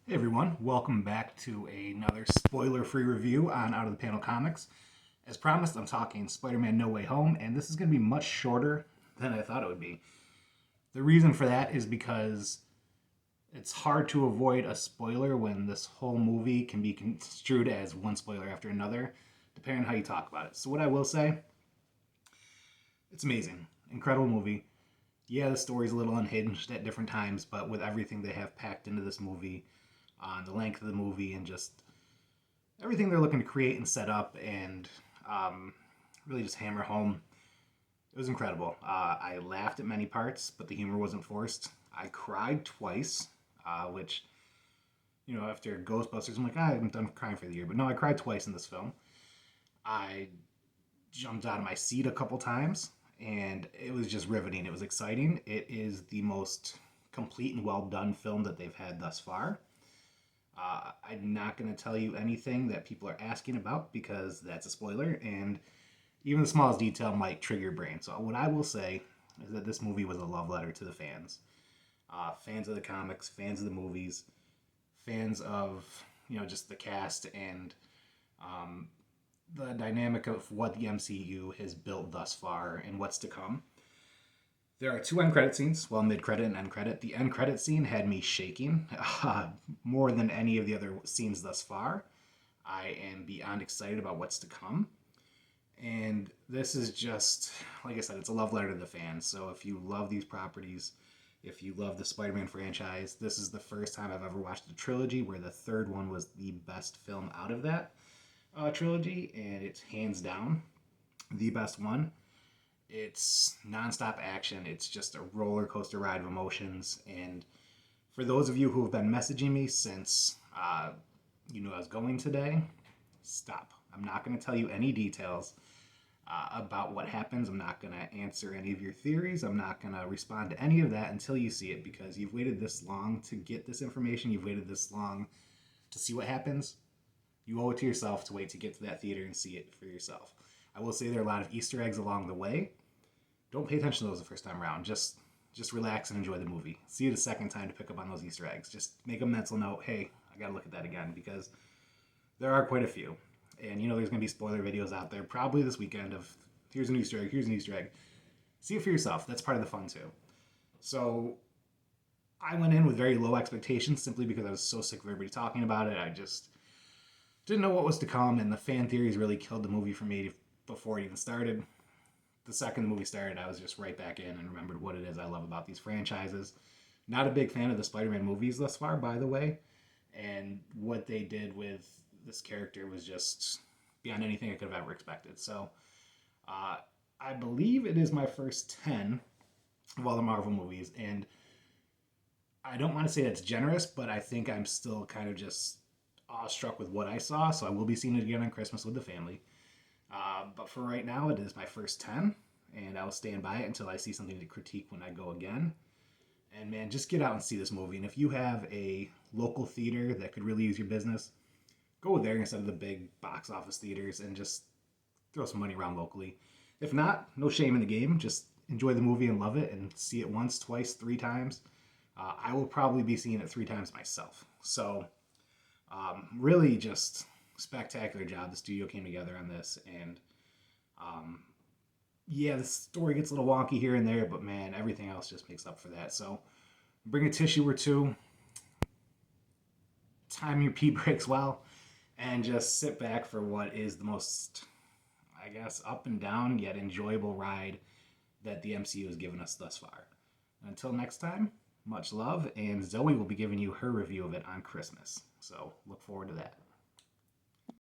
Hey everyone, welcome back to another spoiler-free review on Out of the Panel Comics. As promised, I'm talking Spider-Man No Way Home, and this is going to be much shorter than I thought it would be. The reason for that is because it's hard to avoid a spoiler when this whole movie can be construed as one spoiler after another, depending on how you talk about it. So what I will say, it's amazing. Incredible movie. Yeah, the story's a little unhinged at different times, but with everything they have packed into this movie, the length of the movie, and just everything they're looking to create and set up and really just hammer home. It was incredible. I laughed at many parts, but the humor wasn't forced. I cried twice, which, after Ghostbusters, I'm like, I'm done crying for the year. But no, I cried twice in this film. I jumped out of my seat a couple times, and it was just riveting. It was exciting. It is the most complete and well done film that they've had thus far. I'm not going to tell you anything that people are asking about because that's a spoiler, and even the smallest detail might trigger your brain. So, what I will say is that this movie was a love letter to the fans. Fans of the comics, fans of the movies, fans of, just the cast and the dynamic of what the MCU has built thus far and what's to come. There are two end credit scenes, well, mid credit and end credit. The end credit scene had me shaking more than any of the other scenes thus far. I am beyond excited about what's to come. And this is just, like I said, it's a love letter to the fans. So if you love these properties, if you love the Spider Man franchise, this is the first time I've ever watched a trilogy where the third one was the best film out of that trilogy, and it's hands down the best one. It's nonstop action. It's just a roller coaster ride of emotions. And for those of you who have been messaging me since you knew I was going today, stop. I'm not going to tell you any details about what happens. I'm not going to answer any of your theories. I'm not going to respond to any of that until you see it, because you've waited this long to get this information. You've waited this long to see what happens. You owe it to yourself to wait to get to that theater and see it for yourself. I will say there are a lot of Easter eggs along the way. Don't pay attention to those the first time around. Just relax and enjoy the movie. See it a second time to pick up on those Easter eggs. Just make a mental note, hey, I gotta look at that again, because there are quite a few. And there's gonna be spoiler videos out there probably this weekend of here's an Easter egg, here's an Easter egg. See it for yourself. That's part of the fun too. So I went in with very low expectations simply because I was so sick of everybody talking about it. I just didn't know what was to come, and the fan theories really killed the movie for me before it even started. The second the movie started, I was just right back in and remembered what it is I love about these franchises. Not a big fan of the Spider-Man movies thus far, by the way, and what they did with this character was just beyond anything I could have ever expected. So, I believe it is my first 10 of all the Marvel movies, and I don't want to say that's generous, but I think I'm still kind of just awestruck with what I saw, so I will be seeing it again on Christmas with the family. But for right now, it is my first 10, and I will stand by it until I see something to critique when I go again. And man, just get out and see this movie. And if you have a local theater that could really use your business, go there instead of the big box office theaters and just throw some money around locally. If not, no shame in the game. Just enjoy the movie and love it and see it once, twice, three times. I will probably be seeing it three times myself. So, really just spectacular job. The studio came together on this, and yeah, the story gets a little wonky here and there, but man, everything else just makes up for that. So bring a tissue or two, time your pee breaks well, and just sit back for what is the most, I guess, up and down yet enjoyable ride that the MCU has given us thus far. Until next time, much love, and Zoe will be giving you her review of it on Christmas. So look forward to that.